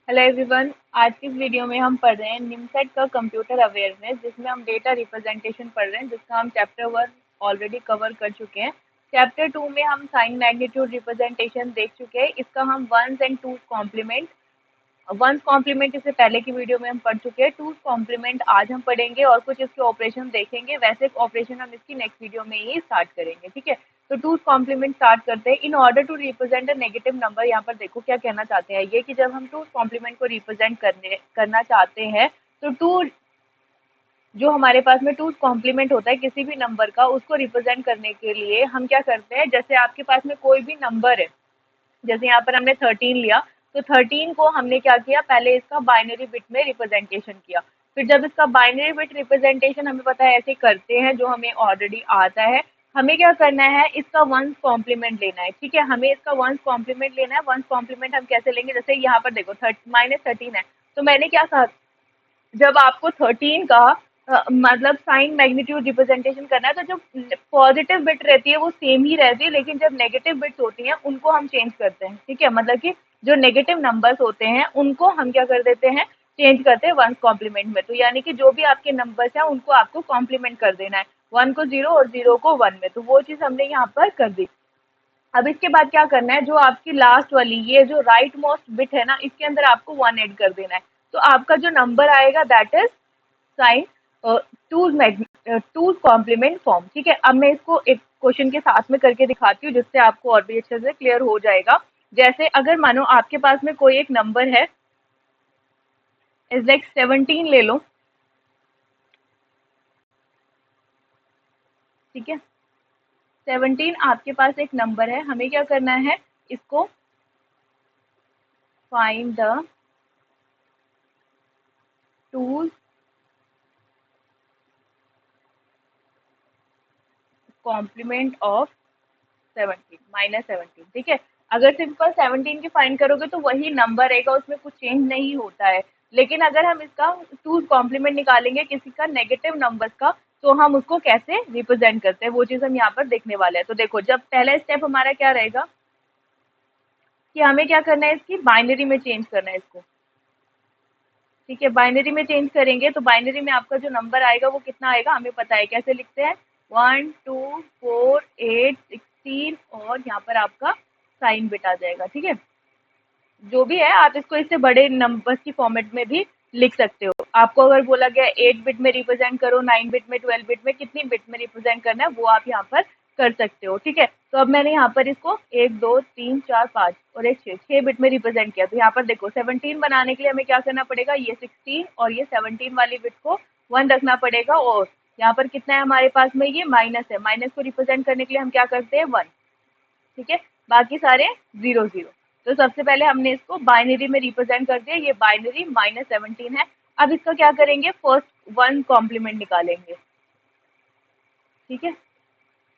Hello everyone. आज की इस वीडियो में हम पढ़ रहे हैं निमसेट का कंप्यूटर अवेयरनेस, जिसमें हम डेटा रिप्रेजेंटेशन पढ़ रहे हैं, जिसका हम चैप्टर 1 ऑलरेडी कवर कर चुके हैं। चैप्टर 2 में हम साइन मैग्नीट्यूड रिप्रेजेंटेशन देख चुके हैं। इसका हम one's and two's complement, one's complement इससे पहले की वीडियो में हम पढ़ चुके हैं। टूज कॉम्प्लीमेंट आज हम पढ़ेंगे और कुछ इसके ऑपरेशन देखेंगे। वैसे ऑपरेशन हम इसकी नेक्स्ट वीडियो में ही स्टार्ट करेंगे, ठीक है। तो टूज कॉम्प्लीमेंट स्टार्ट करते हैं। In order to represent a negative number, यहाँ पर देखो क्या कहना चाहते हैं ये, कि जब हम टूज कॉम्प्लीमेंट को रिप्रेजेंट करना चाहते हैं तो टू जो हमारे पास में टूज कॉम्प्लीमेंट होता है किसी भी नंबर का, उसको रिप्रेजेंट करने के लिए हम क्या करते हैं, जैसे आपके पास में कोई भी नंबर है, जैसे यहाँ पर हमने 13 लिया, तो 13 को हमने क्या किया, पहले इसका बाइनरी बिट में रिप्रेजेंटेशन किया। फिर जब इसका बाइनरी बिट रिप्रेजेंटेशन हमें पता है ऐसे करते हैं, जो हमें ऑलरेडी आता है, हमें क्या करना है, इसका वंस कॉम्प्लीमेंट लेना है, ठीक है। हमें इसका वंस कॉम्प्लीमेंट लेना है। वंस कॉम्प्लीमेंट हम कैसे लेंगे, जैसे यहाँ पर देखो -13 है, तो मैंने क्या कहा, जब आपको 13 का मतलब साइन मैग्नीट्यूड रिप्रेजेंटेशन करना है, तो जो पॉजिटिव बिट रहती है वो सेम ही रहती है, लेकिन जब नेगेटिव बिट्स होती हैं उनको हम चेंज करते हैं, ठीक है। मतलब कि जो नेगेटिव नंबर्स होते हैं उनको हम क्या कर देते हैं, चेंज करते हैं वंस कॉम्प्लीमेंट में। तो यानी कि जो भी आपके नंबर्स हैं उनको आपको कॉम्प्लीमेंट कर देना है, 1 को 0 और 0 को 1 में। तो वो चीज़ हमने यहाँ पर कर दी। अब इसके बाद क्या करना है, जो आपकी लास्ट वाली ये जो राइट मोस्ट बिट है ना, इसके अंदर आपको 1 ऐड कर देना है। तो आपका जो नंबर आएगा that is sign two's complement form, ठीक है। अब मैं इसको एक क्वेश्चन के साथ में करके दिखाती हूँ, जिससे आपको और भी अच्छे से क्लियर हो जाएगा। जैसे अगर मानो आपके पास में कोई एक नंबर है, इज लाइक 17 ले लो, ठीक है। 17 आपके पास एक नंबर है, हमें क्या करना है, इसको find the two's complement of 17 -17, ठीक है। अगर सिंपल 17 की फाइंड करोगे तो वही नंबर रहेगा, उसमें कुछ चेंज नहीं होता है। लेकिन अगर हम इसका टू कॉम्प्लीमेंट निकालेंगे किसी का नेगेटिव नंबर का, तो हम उसको कैसे रिप्रेजेंट करते हैं वो चीज हम यहाँ पर देखने वाले हैं। तो देखो, जब पहला स्टेप हमारा क्या रहेगा, कि हमें क्या करना है, इसकी बाइनरी में चेंज करना है इसको, ठीक है। बाइनरी में चेंज करेंगे तो बाइनरी में आपका जो नंबर आएगा वो कितना आएगा, हमें पता है कैसे लिखते हैं, 1 2 4 8 16, और यहाँ पर आपका साइन बिट आ जाएगा, ठीक है। जो भी है आप इसको इससे बड़े नंबर्स की फॉर्मेट में भी लिख सकते हो। आपको अगर बोला गया 8 बिट में रिप्रेजेंट करो, 9 बिट में, 12 बिट में, कितनी बिट में रिप्रेजेंट करना है वो आप यहाँ पर कर सकते हो, ठीक है। तो अब मैंने यहाँ पर इसको 1 2 3 4 5 और एक 6 बिट में रिप्रेजेंट किया। तो यहाँ पर देखो 17 बनाने के लिए हमें क्या करना पड़ेगा, ये 16 और ये 17 वाली बिट को 1 रखना पड़ेगा। और यहाँ पर कितना है हमारे पास में, ये माइनस है, माइनस को रिप्रेजेंट करने के लिए हम क्या करते हैं, 1, ठीक है। बाकी सारे 0 0। तो सबसे पहले हमने इसको बाइनरी में रिप्रेजेंट कर दिया, ये बाइनरी -17 है। अब इसका क्या करेंगे, फर्स्ट 1 कॉम्प्लीमेंट निकालेंगे, ठीक है।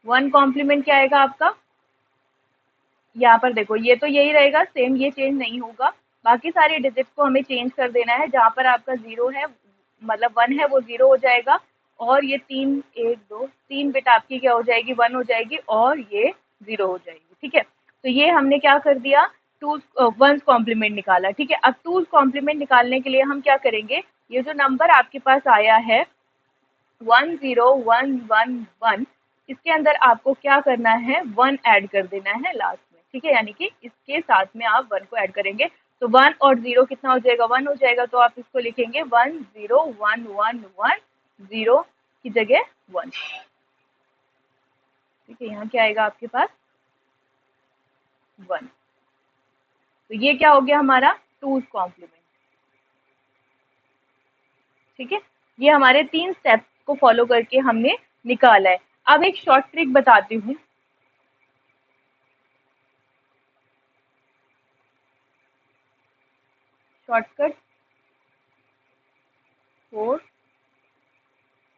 1 कॉम्प्लीमेंट क्या आएगा आपका, यहाँ पर देखो ये तो यही रहेगा सेम, ये चेंज नहीं होगा। बाकी सारी डिजिट्स को हमें चेंज कर देना है। जहाँ पर आपका 0 है, मतलब 1 है, वो 0 हो जाएगा। और ये 3 1 2 3 बिट आपकी क्या हो जाएगी, 1 हो जाएगी, और ये 0 हो जाएगी, ठीक है। तो ये हमने क्या कर दिया, टू वंस कॉम्प्लीमेंट निकाला, ठीक है। अब टूज कॉम्प्लीमेंट निकालने के लिए हम क्या करेंगे, ये जो नंबर आपके पास आया है 10 1 1 1, इसके अंदर आपको क्या करना है, 1 ऐड कर देना है लास्ट में, ठीक है। यानी कि इसके साथ में आप 1 को ऐड करेंगे, तो 1 और 0 कितना हो जाएगा, 1 हो जाएगा। तो आप इसको लिखेंगे 1 0 1 1 1, 0 की जगह 1, ठीक है। यहाँ क्या आएगा आपके पास, 1। तो ये क्या हो गया हमारा, टूज कॉम्प्लीमेंट, ठीक है। ये हमारे 3 स्टेप्स को फॉलो करके हमने निकाला है। अब एक शॉर्ट ट्रिक बताती हूँ। शॉर्टकट फॉर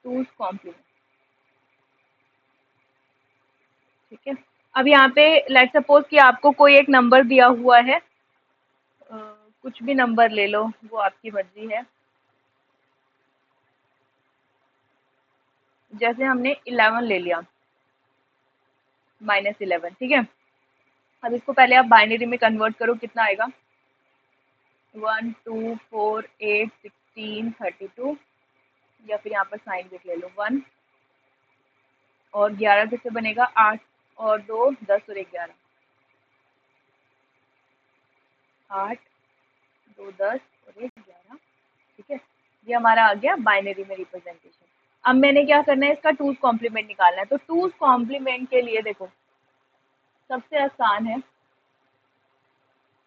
टूज कॉम्प्लीमेंट, ठीक है। अब यहाँ पे लेट सपोज कि आपको कोई एक नंबर दिया हुआ है, कुछ भी नंबर ले लो, वो आपकी मर्जी है। जैसे हमने 11 ले लिया, -11, ठीक है। अब इसको पहले आप बाइनरी में कन्वर्ट करो, कितना आएगा, 1 2 4 8 16 32, या फिर यहाँ पर साइन बिट ले लो 1, और 11 किससे बनेगा, 8 और 2 10 और 1 11, 8 2 10 और 1 11। ठीक है, ये हमारा आ गया बाइनरी में रिप्रेजेंटेशन। अब मैंने क्या करना है, इसका टूज कॉम्प्लीमेंट निकालना है। तो टूज कॉम्प्लीमेंट के लिए देखो सबसे आसान है,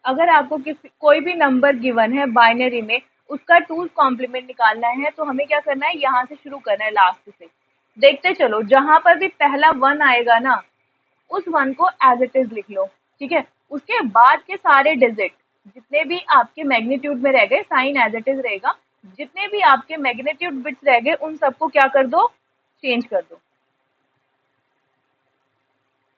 अगर आपको किसी कोई भी नंबर गिवन है बाइनरी में, उसका टूज कॉम्प्लीमेंट निकालना है, तो हमें क्या करना है, यहाँ से शुरू करना है, लास्ट से। देखते चलो, जहां पर भी पहला वन आएगा ना, उस वन को एज इट इज लिख लो। ठीक है, उसके बाद के सारे डिजिट जितने भी आपके मैग्नीट्यूड में रह गए, साइन एज इट इज रहेगा। जितने भी आपके मैग्नीट्यूड बिट्स रह गए, उन सबको क्या कर दो, चेंज कर दो।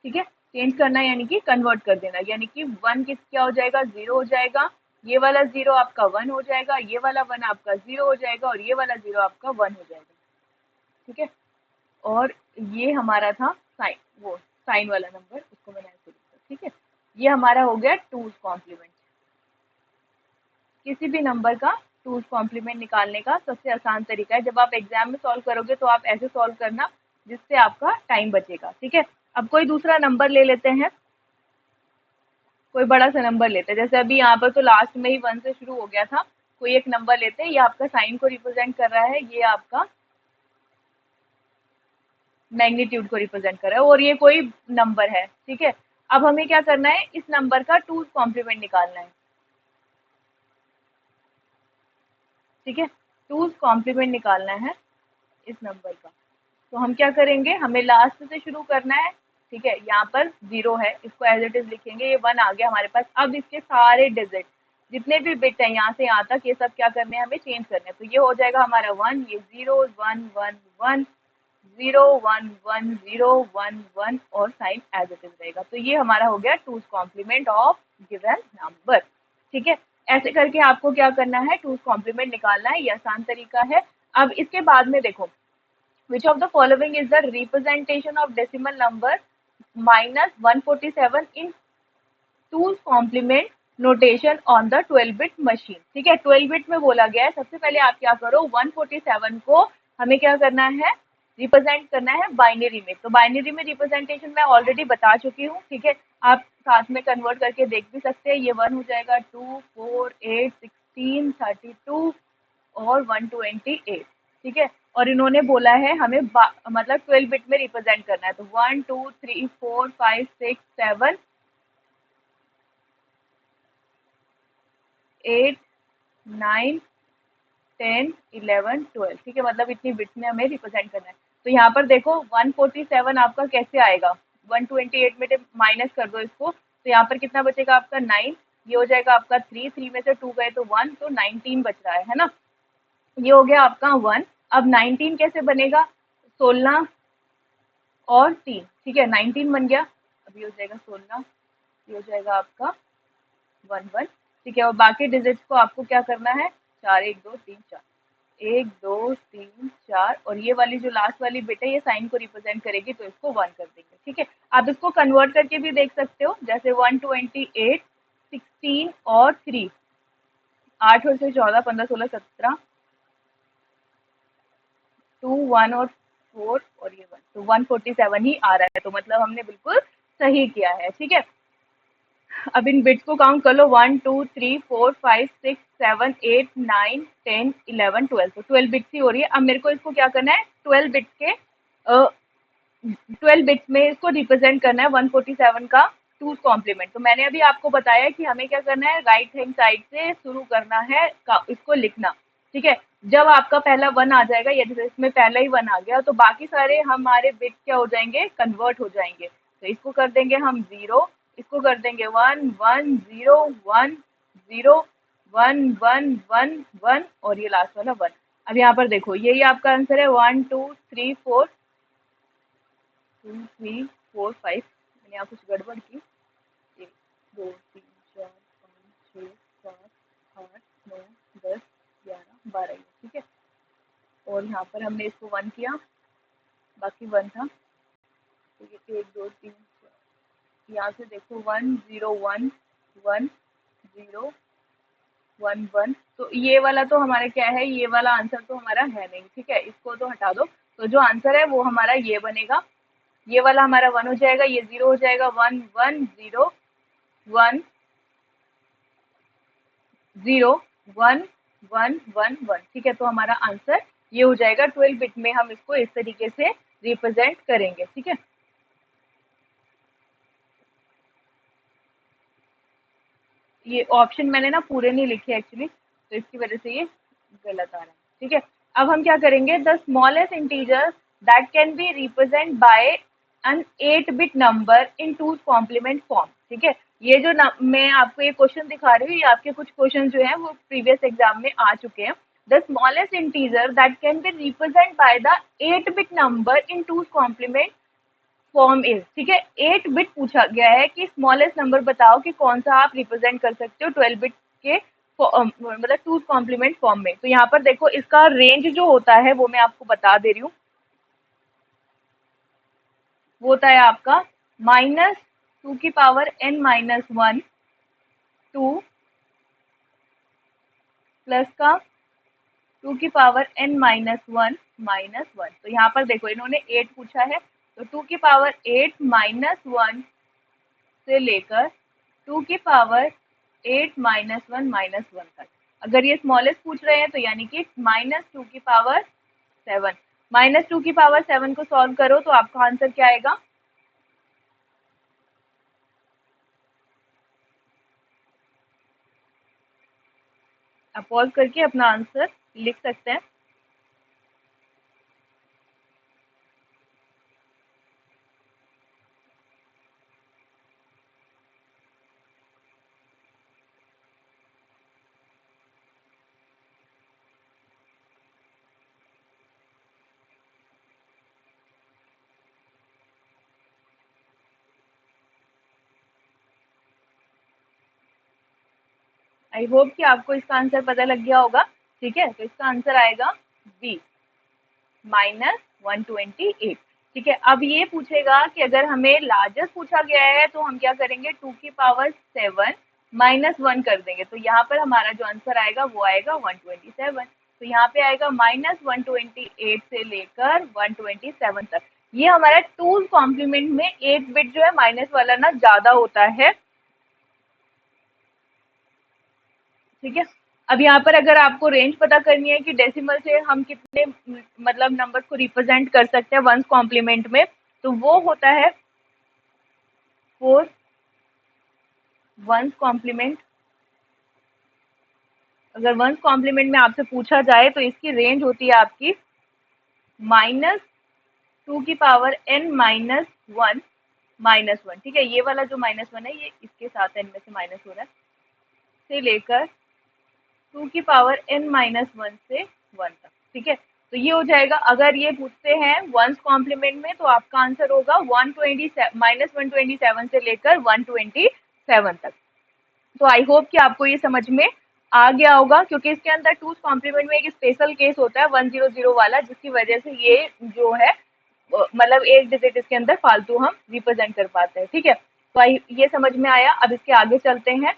ठीक है, चेंज करना यानी कि कन्वर्ट कर देना, यानी कि वन किस क्या हो जाएगा, जीरो हो जाएगा। ये वाला जीरो आपका वन हो जाएगा, ये वाला वन आपका जीरो हो जाएगा, और ये वाला जीरो आपका वन हो जाएगा। ठीक है, और ये हमारा था साइन, वो साइन वाला नंबर, उसको मैंने ऐसे लिखा। ठीक है, ये हमारा हो गया टूज कॉम्प्लीमेंट। किसी भी नंबर का टूज कॉम्प्लीमेंट निकालने का सबसे आसान तरीका है। जब आप एग्जाम में सॉल्व करोगे तो आप ऐसे सॉल्व करना जिससे आपका टाइम बचेगा। ठीक है, अब कोई दूसरा नंबर ले लेते हैं, कोई बड़ा सा नंबर लेते हैं। जैसे अभी यहाँ पर तो लास्ट में ही वन से शुरू हो गया था। कोई एक नंबर लेते हैं, ये आपका साइन को रिप्रेजेंट कर रहा है, ये आपका मैग्नीट्यूड को रिप्रेजेंट कर रहा है, और ये कोई नंबर है। ठीक है, अब हमें क्या करना है, इस नंबर का टूज कॉम्प्लीमेंट निकालना है। ठीक है, टूज कॉम्प्लीमेंट निकालना है इस नंबर का। तो हम क्या करेंगे, हमें लास्ट से शुरू करना है। ठीक है, यहाँ पर जीरो है, इसको एज इट इज लिखेंगे, ये वन आ गया हमारे पास। अब इसके सारे डिजिट जितने भी बिट हैं यहाँ से यहाँ तक, ये सब क्या करने हैं, हमें चेंज करने हैं। तो ये हो जाएगा हमारा वन, ये zero one one one, zero one one zero one one, और साइन एज इट इज रहेगा। तो ये हमारा हो गया two's complement of given number. ठीक है, ऐसे करके आपको क्या करना है, टूज कॉम्प्लीमेंट निकालना है, ये आसान तरीका है। अब इसके बाद में देखो, which of the following is the representation of decimal number minus 147 in two's complement notation on the 12 bit machine। ठीक है, 12 बिट में बोला गया है, सबसे पहले आप क्या करो, 147 को हमें क्या करना है, रिप्रेजेंट करना है बाइनरी में। तो बाइनरी में रिप्रेजेंटेशन मैं ऑलरेडी बता चुकी हूँ। ठीक है, आप साथ में कन्वर्ट करके देख भी सकते हैं। ये वन हो जाएगा 2 4 8 16 32 और 128। ठीक है, और इन्होंने बोला है हमें मतलब 12 बिट में रिप्रेजेंट करना है। तो 1 2 3 4 5 6 7 8 9 10 11 12। ठीक है, मतलब इतनी बिट्स में हमें रिप्रेजेंट करना है। तो यहाँ पर देखो 147 आपका कैसे आएगा, 128 में माइनस कर दो इसको, तो यहाँ पर कितना बचेगा आपका 9। ये हो जाएगा आपका 3, 3 में से 2 गए तो 1, तो 19 बच रहा है ना। ये हो गया आपका 1। अब 19 कैसे बनेगा, 16 और 3। ठीक है, 19 बन गया। अभी हो जाएगा 16, ये हो जाएगा आपका 11। ठीक है, और बाकी डिजिट्स को आपको क्या करना है, 4 1 2 3 4, 1 2 3 4, और ये वाली जो लास्ट वाली बिट है ये साइन को रिप्रेजेंट करेगी, तो इसको 1 कर देंगे। ठीक है, आप इसको कन्वर्ट करके भी देख सकते हो, जैसे 128 16 और 3, 8 और से 14 15 16 17, 2 1 और 4 और ये 1, तो 147 ही आ रहा है। तो मतलब हमने बिल्कुल सही किया है। ठीक है, अब इन बिट्स को काउंट कर लो, 1 2 3 4 5 6 7 8 9 10 11 12, तो 12 बिट्स ही हो रही है। अब मेरे को इसको क्या करना है, 12 बिट्स के 12 बिट्स में इसको रिप्रेजेंट करना है 147 का टूज कॉम्प्लीमेंट। तो मैंने अभी आपको बताया कि हमें क्या करना है, राइट हैंड साइड से शुरू करना है इसको लिखना। ठीक है, जब आपका पहला वन आ जाएगा, या जैसे इसमें पहला ही वन आ गया, तो बाकी सारे हमारे बिट्स क्या हो जाएंगे, कन्वर्ट हो जाएंगे। तो इसको कर देंगे हम जीरो, इसको कर देंगे one one zero one zero one one one one, और ये लास्ट वाला वन। अब यहाँ पर देखो, यही आपका आंसर है, 1 2 3 4 2 3 4 5। मैंने यहाँ कुछ गड़बड़ की, 1 2 3 4 5 6 7 8 9 10 11 12। ठीक है, और यहाँ पर हमने इसको वन किया, बाकी वन था, तो ये 1 2 3 4, यहाँ से देखो 1 0 1 1 0 1 1। तो ये वाला तो हमारा क्या है, ये वाला आंसर तो हमारा है नहीं, ठीक है, इसको तो हटा दो। तो जो आंसर है वो हमारा ये बनेगा, ये वाला हमारा 1 हो जाएगा, ये 0 हो जाएगा, 1 1 0 1 0 1 1 1 1, ठीक है। तो हमारा आंसर ये हो जाएगा। 12 बिट में हम इसको इस तरीके से रिप्रेजेंट करेंगे, ठीक है। ये ऑप्शन मैंने ना पूरे नहीं लिखे एक्चुअली, तो इसकी वजह से ये गलत आ रहा है, ठीक है। अब हम क्या करेंगे, the smallest integer that can be represent by an 8 bit number in two complement form, ठीक है। ये जो मैं आपको ये क्वेश्चन दिखा रही हूँ, ये आपके कुछ क्वेश्चन जो है वो प्रीवियस एग्जाम में आ चुके हैं। The smallest integer that can be represent by the 8 bit number in two complement form is, ठीक है। 8 बिट पूछा गया है कि स्मॉलेस्ट नंबर बताओ कि कौन सा आप रिप्रेजेंट कर सकते हो 12 बिट के मतलब टू कॉम्प्लीमेंट फॉर्म में। तो यहाँ पर देखो इसका रेंज जो होता है वो मैं आपको बता दे रही हूँ, वो होता है आपका -2 की पावर n-1 टू प्लस का 2 की पावर n-1 -1। तो यहाँ पर देखो इन्होंने 8 पूछा है, तो 2 की पावर 8 -1 से लेकर 2 की पावर 8 -1 तक। अगर ये स्मॉलेस्ट पूछ रहे हैं तो यानी कि -2 की पावर 7। -2 की पावर 7 को सॉल्व करो तो आपका आंसर क्या आएगा। आप पॉज करके अपना आंसर लिख सकते हैं। आई होप कि आपको इसका आंसर पता लग गया होगा, ठीक है। तो इसका आंसर आएगा बी, -128, ठीक है। अब ये पूछेगा कि अगर हमें लार्जेस्ट पूछा गया है तो हम क्या करेंगे, 2 की पावर 7 -1 कर देंगे। तो यहाँ पर हमारा जो आंसर आएगा वो आएगा 127। तो यहाँ पे आएगा -128 से लेकर 127 तक। ये हमारा टूज कॉम्प्लीमेंट में एक बिट जो है माइनस वाला ना ज्यादा होता है, ठीक है। अब यहाँ पर अगर आपको रेंज पता करनी है कि डेसिमल से हम कितने मतलब नंबर को रिप्रेजेंट कर सकते हैं वंस कॉम्प्लीमेंट में, तो वो होता है 4 वंस कॉम्प्लीमेंट। अगर वंस कॉम्प्लीमेंट में आपसे पूछा जाए तो इसकी रेंज होती है आपकी -2 की पावर n-1 ठीक है। ये वाला जो -1 है ये इसके साथ n में से माइनस हो रहा है, से लेकर 2 की पावर n-1 से 1 तक, ठीक है। तो ये हो जाएगा। अगर ये पूछते हैं वंस कॉम्प्लीमेंट में तो आपका आंसर होगा 127 से लेकर 127 तक। तो आई होप कि आपको ये समझ में आ गया होगा, क्योंकि इसके अंदर टूज कॉम्प्लीमेंट में एक स्पेशल केस होता है 100 वाला, जिसकी वजह से ये जो है मतलब एक डिजिट इसके अंदर फालतू हम रिप्रेजेंट कर पाते हैं, ठीक है। तो ये समझ में आया। अब इसके आगे चलते हैं।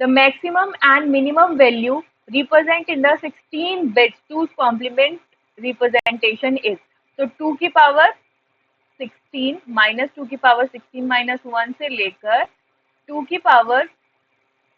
The maximum and minimum value represent in the 16 bits 2's complement representation is, तो 2 की पावर 16 -2 की पावर 16 -1 से लेकर 2 की पावर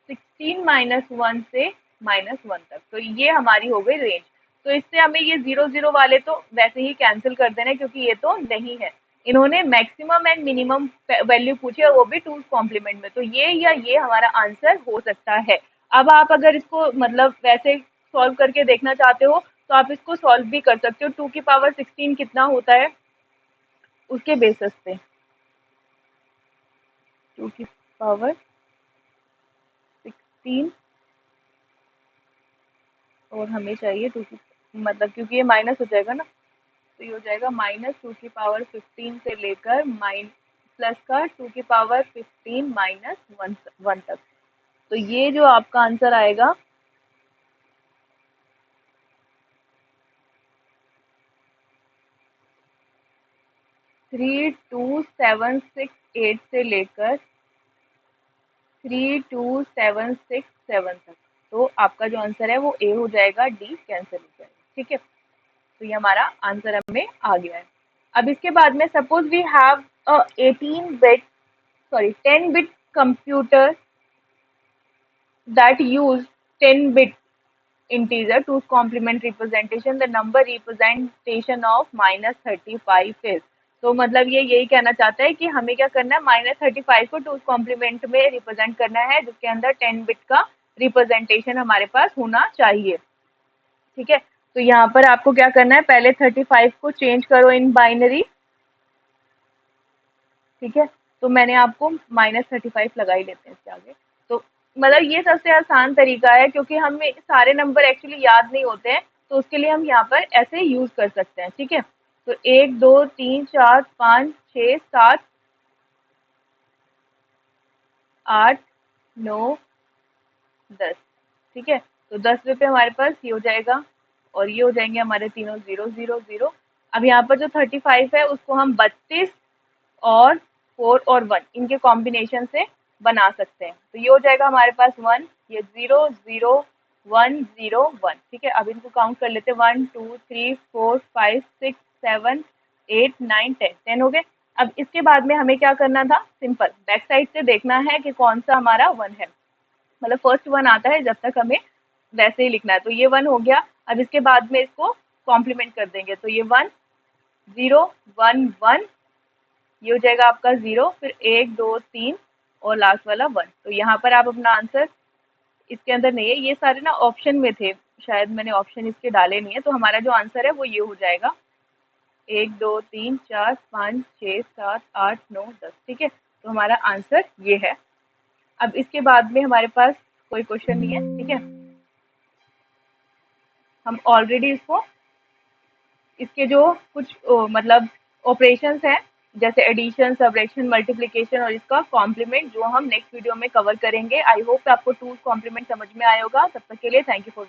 16 -1 से -1 तक। तो ये हमारी हो गई रेंज। तो इससे हमें ये 0 वाले तो वैसे ही कैंसिल कर देना, क्योंकि ये तो नहीं है। इन्होंने मैक्सिमम एंड मिनिमम वैल्यू पूछी और वो भी टू कॉम्प्लीमेंट में, तो ये या ये हमारा आंसर हो सकता है। अब आप अगर इसको मतलब वैसे सॉल्व करके देखना चाहते हो तो आप इसको सॉल्व भी कर सकते हो। 2 की पावर 16 कितना होता है उसके बेसिस पे, 2 की पावर 16 और हमें चाहिए टू की मतलब, क्योंकि ये माइनस हो जाएगा ना, तो ये हो जाएगा -2 की पावर 15 से लेकर माइन प्लस का 2 की पावर 15 -1 तक। तो ये जो आपका आंसर आएगा 32768 से लेकर 32767 तक। तो आपका जो आंसर है वो ए हो जाएगा, डी कैंसिल हो जाएगा। ठीक है, तो ये हमारा आंसर हमें आ गया है। अब इसके बाद में suppose we have a 18 bit sorry 10 bit computer that use 10 bit integer to complement representation, the number representation of -35 is। तो मतलब ये यही कहना चाहता है कि हमें क्या करना है, -35 को टूज कॉम्प्लीमेंट में रिप्रेजेंट करना है, जिसके अंदर 10 बिट का रिप्रेजेंटेशन हमारे पास होना चाहिए। ठीक है, तो यहाँ पर आपको क्या करना है, पहले 35 को चेंज करो इन बाइनरी। ठीक है, तो मैंने आपको -35 लगा ही लेते हैं इसके आगे। तो मतलब ये सबसे आसान तरीका है, क्योंकि हमें सारे नंबर एक्चुअली याद नहीं होते हैं, तो उसके लिए हम यहाँ पर ऐसे यूज कर सकते हैं। ठीक है, तो 1 2 3 4 5 6 7 8 9 10। ठीक है, तो 10 पे हमारे पास ये हो जाएगा, और ये हो जाएंगे हमारे तीनों 0 0 0। अब यहाँ पर जो 35 है उसको हम 32 और 4 और 1 इनके कॉम्बिनेशन से बना सकते हैं। तो ये हो जाएगा हमारे पास 1, ये 0 0 1 0 1। ठीक है, अब इनको काउंट कर लेते हैं, 1 2 3 4 5 6 7 8 9 10, 10 हो गए। अब इसके बाद में हमें क्या करना था, सिंपल बैक साइड से देखना है कि कौन सा हमारा 1 है, मतलब फर्स्ट 1 आता है जब तक हमें वैसे ही लिखना है। तो ये 1 हो गया। अब इसके बाद में इसको कॉम्प्लीमेंट कर देंगे, तो ये 1 0 1 1, ये हो जाएगा आपका 0, फिर 1 2 3 और लास्ट वाला 1। तो यहाँ पर आप अपना आंसर, इसके अंदर नहीं है, ये सारे ना ऑप्शन में थे, शायद मैंने ऑप्शन इसके डाले नहीं है, तो हमारा जो आंसर है वो ये हो जाएगा, 1 2 3 4 5 6 7 8 9 10। ठीक है, तो हमारा आंसर ये है। अब इसके बाद में हमारे पास कोई क्वेश्चन नहीं है। ठीक है, हम ऑलरेडी इसको, इसके जो कुछ मतलब ऑपरेशंस हैं, जैसे एडिशन, सबट्रैक्शन, मल्टीप्लिकेशन और इसका कॉम्प्लीमेंट, जो हम नेक्स्ट वीडियो में कवर करेंगे। आई होप आपको टूज कॉम्प्लीमेंट समझ में आया होगा। तब तक के लिए थैंक यू फॉर